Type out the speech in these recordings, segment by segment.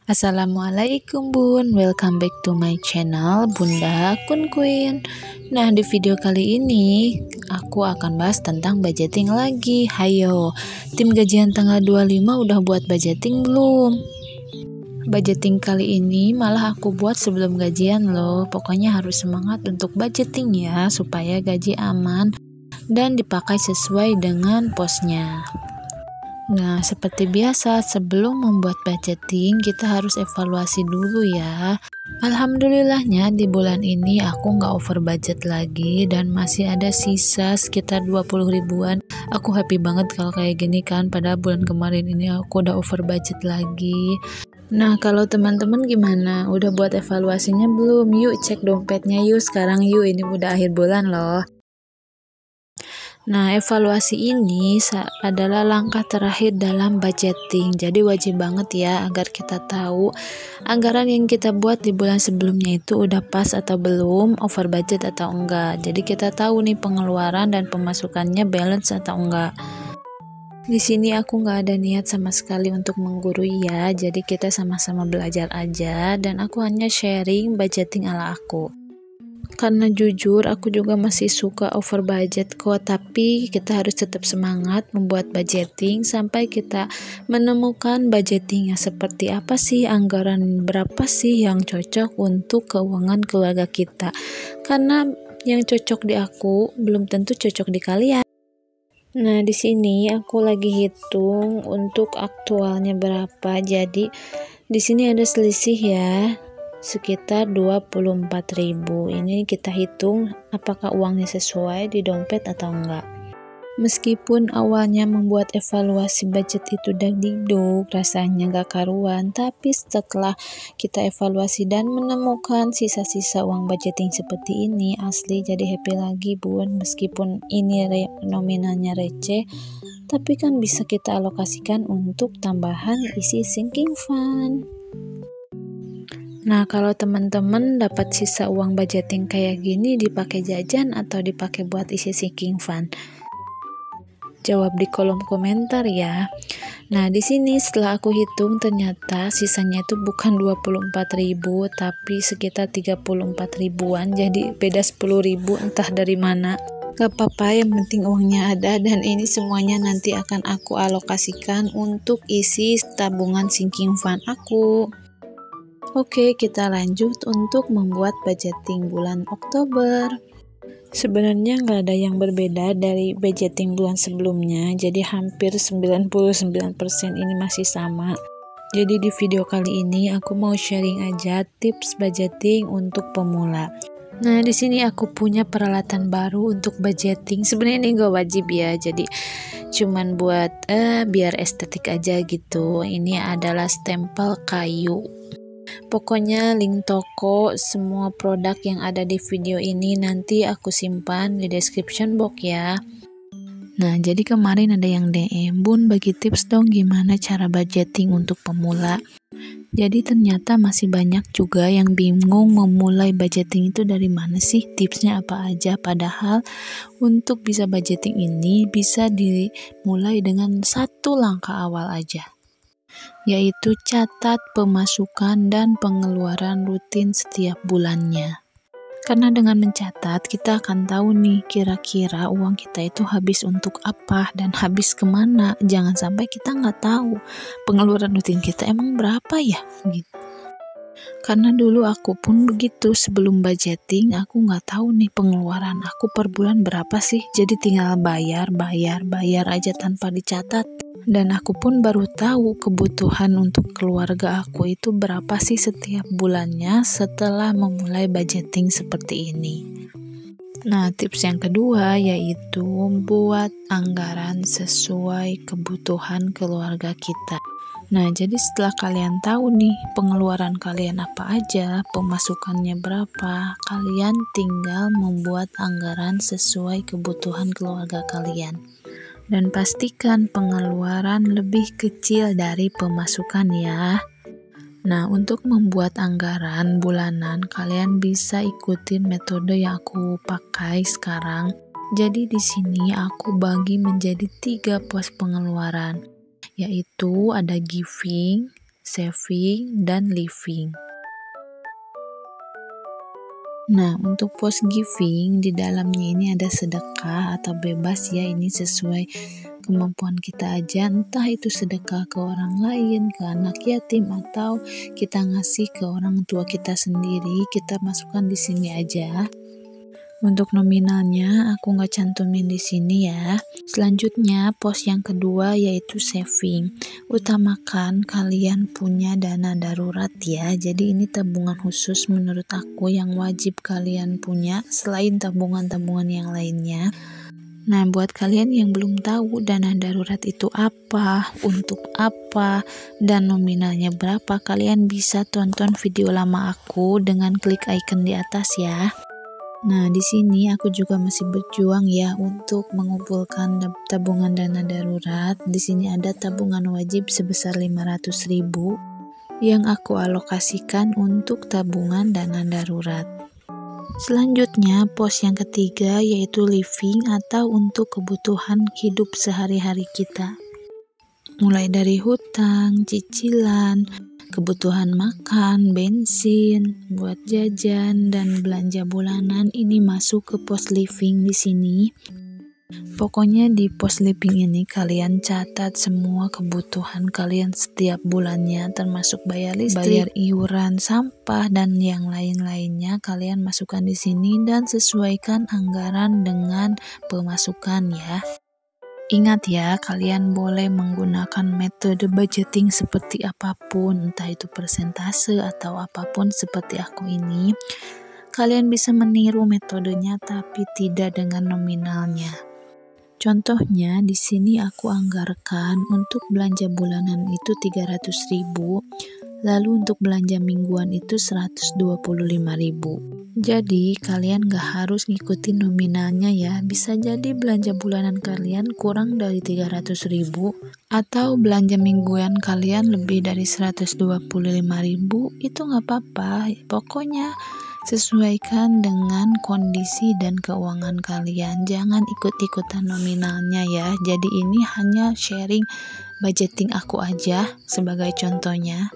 Assalamualaikum Bun, welcome back to my channel Bunda Kun Queen. Nah, di video kali ini aku akan bahas tentang budgeting lagi. Hayo, tim gajian tanggal 25 udah buat budgeting belum? Budgeting kali ini malah aku buat sebelum gajian loh. Pokoknya harus semangat untuk budgeting ya, supaya gaji aman dan dipakai sesuai dengan posnya. Nah, seperti biasa, sebelum membuat budgeting, kita harus evaluasi dulu ya. Alhamdulillahnya di bulan ini aku nggak over budget lagi dan masih ada sisa sekitar 20 ribuan. Aku happy banget kalau kayak gini kan, pada bulan kemarin ini aku udah over budget lagi. Nah, kalau teman-teman gimana? Udah buat evaluasinya belum? Yuk cek dompetnya yuk sekarang yuk, ini udah akhir bulan loh. Nah, evaluasi ini adalah langkah terakhir dalam budgeting. Jadi wajib banget ya agar kita tahu anggaran yang kita buat di bulan sebelumnya itu udah pas atau belum, over budget atau enggak. Jadi kita tahu nih pengeluaran dan pemasukannya balance atau enggak. Di sini aku nggak ada niat sama sekali untuk menggurui ya. Jadi kita sama-sama belajar aja dan aku hanya sharing budgeting ala aku. Karena jujur aku juga masih suka over budget kok, tapi kita harus tetap semangat membuat budgeting sampai kita menemukan budgeting yang seperti apa sih, anggaran berapa sih yang cocok untuk keuangan keluarga kita. Karena yang cocok di aku belum tentu cocok di kalian. Nah, di sini aku lagi hitung untuk aktualnya berapa. Jadi di sini ada selisih ya, sekitar 24.000. Ini kita hitung apakah uangnya sesuai di dompet atau enggak. Meskipun awalnya membuat evaluasi budget itu dagdikduk, rasanya gak karuan, tapi setelah kita evaluasi dan menemukan sisa-sisa uang budgeting seperti ini, asli jadi happy lagi Bun. Meskipun ini nominalnya receh, tapi kan bisa kita alokasikan untuk tambahan isi sinking fund. Nah, kalau teman-teman dapat sisa uang budgeting kayak gini, dipakai jajan atau dipakai buat isi sinking fund? Jawab di kolom komentar ya. Nah, di sini setelah aku hitung ternyata sisanya itu bukan 24.000 tapi sekitar 34 ribuan. Jadi beda 10 ribu entah dari mana. Gak apa-apa, yang penting uangnya ada dan ini semuanya nanti akan aku alokasikan untuk isi tabungan sinking fund aku. Oke, kita lanjut untuk membuat budgeting bulan Oktober. Sebenarnya nggak ada yang berbeda dari budgeting bulan sebelumnya, jadi hampir 99% ini masih sama. Jadi di video kali ini aku mau sharing aja tips budgeting untuk pemula. Nah, di sini aku punya peralatan baru untuk budgeting. Sebenarnya ini nggak wajib ya, jadi cuman buat biar estetik aja gitu. Ini adalah stempel kayu. Pokoknya link toko semua produk yang ada di video ini nanti aku simpan di description box ya. Nah, jadi kemarin ada yang DM, Bun bagi tips dong gimana cara budgeting untuk pemula. Jadi ternyata masih banyak juga yang bingung memulai budgeting itu dari mana sih, tipsnya apa aja. Padahal untuk bisa budgeting ini bisa dimulai dengan satu langkah awal aja, yaitu catat pemasukan dan pengeluaran rutin setiap bulannya. Karena dengan mencatat, kita akan tahu nih kira-kira uang kita itu habis untuk apa dan habis kemana. Jangan sampai kita nggak tahu pengeluaran rutin kita emang berapa ya gitu. Karena dulu aku pun begitu, sebelum budgeting aku nggak tahu nih pengeluaran aku per bulan berapa sih. Jadi tinggal bayar aja tanpa dicatat. Dan aku pun baru tahu kebutuhan untuk keluarga aku itu berapa sih setiap bulannya setelah memulai budgeting seperti ini. Nah, tips yang kedua yaitu membuat anggaran sesuai kebutuhan keluarga kita. Nah, jadi setelah kalian tahu nih pengeluaran kalian apa aja, pemasukannya berapa, kalian tinggal membuat anggaran sesuai kebutuhan keluarga kalian. Dan pastikan pengeluaran lebih kecil dari pemasukan ya. Nah, untuk membuat anggaran bulanan, kalian bisa ikutin metode yang aku pakai sekarang. Jadi di sini aku bagi menjadi 3 pos pengeluaran, yaitu ada giving, saving, dan living. Nah, untuk post giving di dalamnya ini ada sedekah atau bebas ya, ini sesuai kemampuan kita aja, entah itu sedekah ke orang lain, ke anak yatim, atau kita ngasih ke orang tua kita sendiri, kita masukkan di sini aja. Untuk nominalnya aku nggak cantumin di sini ya. Selanjutnya pos yang kedua yaitu saving. Utamakan kalian punya dana darurat ya. Jadi ini tabungan khusus menurut aku yang wajib kalian punya selain tabungan-tabungan yang lainnya. Nah, buat kalian yang belum tahu dana darurat itu apa, untuk apa, dan nominalnya berapa, kalian bisa tonton video lama aku dengan klik icon di atas ya. Nah, di sini aku juga masih berjuang ya untuk mengumpulkan tabungan dana darurat. Di sini ada tabungan wajib sebesar 500.000 yang aku alokasikan untuk tabungan dana darurat. Selanjutnya, pos yang ketiga yaitu living atau untuk kebutuhan hidup sehari-hari kita. Mulai dari hutang, cicilan, kebutuhan makan, bensin, buat jajan, dan belanja bulanan ini masuk ke pos living di sini. Pokoknya di pos living ini kalian catat semua kebutuhan kalian setiap bulannya, termasuk bayar listrik, bayar iuran, sampah, dan yang lain-lainnya kalian masukkan di sini dan sesuaikan anggaran dengan pemasukan ya. Ingat ya, kalian boleh menggunakan metode budgeting seperti apapun, entah itu persentase atau apapun seperti aku ini. Kalian bisa meniru metodenya tapi tidak dengan nominalnya. Contohnya di sini aku anggarkan untuk belanja bulanan itu 300.000, lalu untuk belanja mingguan itu 125.000. Jadi kalian gak harus ngikutin nominalnya ya, bisa jadi belanja bulanan kalian kurang dari 300.000 atau belanja mingguan kalian lebih dari 125.000, itu gak apa-apa. Pokoknya sesuaikan dengan kondisi dan keuangan kalian, jangan ikut-ikutan nominalnya ya. Jadi ini hanya sharing budgeting aku aja sebagai contohnya.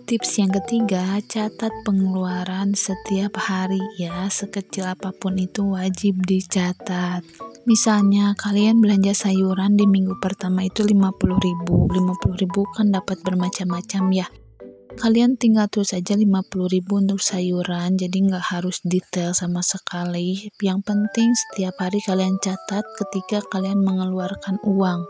Tips yang ketiga, catat pengeluaran setiap hari ya, sekecil apapun itu wajib dicatat. Misalnya kalian belanja sayuran di minggu pertama itu 50.000 kan dapat bermacam-macam ya. Kalian tinggal tulis aja 50.000 untuk sayuran, jadi nggak harus detail sama sekali. Yang penting setiap hari kalian catat ketika kalian mengeluarkan uang.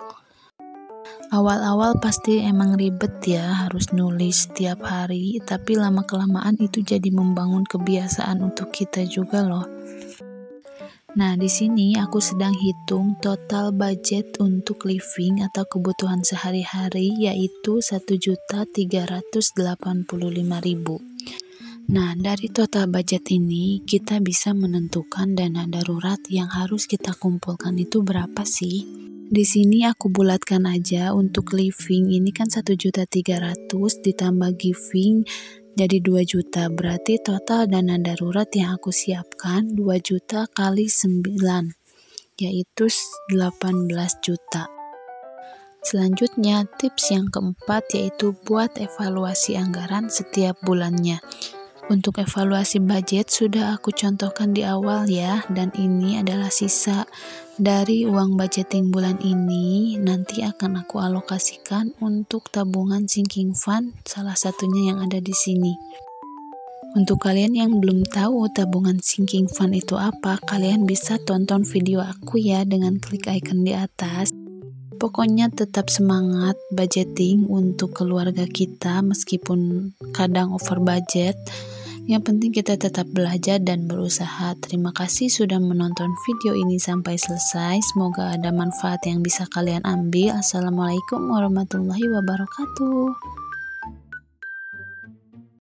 Awal-awal pasti emang ribet ya, harus nulis setiap hari, tapi lama-kelamaan itu jadi membangun kebiasaan untuk kita juga loh. Nah, di sini aku sedang hitung total budget untuk living atau kebutuhan sehari-hari yaitu 1.385.000. Nah, dari total budget ini kita bisa menentukan dana darurat yang harus kita kumpulkan itu berapa sih? Di sini aku bulatkan aja untuk living ini kan 1.300.000 ditambah giving jadi 2 juta, berarti total dana darurat yang aku siapkan 2 juta kali 9 yaitu 18 juta. Selanjutnya tips yang keempat yaitu buat evaluasi anggaran setiap bulannya. Untuk evaluasi budget sudah aku contohkan di awal ya, dan ini adalah sisa dari uang budgeting bulan ini, nanti akan aku alokasikan untuk tabungan sinking fund, salah satunya yang ada di sini. Untuk kalian yang belum tahu tabungan sinking fund itu apa, kalian bisa tonton video aku ya dengan klik icon di atas. Pokoknya tetap semangat budgeting untuk keluarga kita meskipun kadang over budget. Yang penting kita tetap belajar dan berusaha. Terima kasih sudah menonton video ini sampai selesai. Semoga ada manfaat yang bisa kalian ambil. Assalamualaikum warahmatullahi wabarakatuh.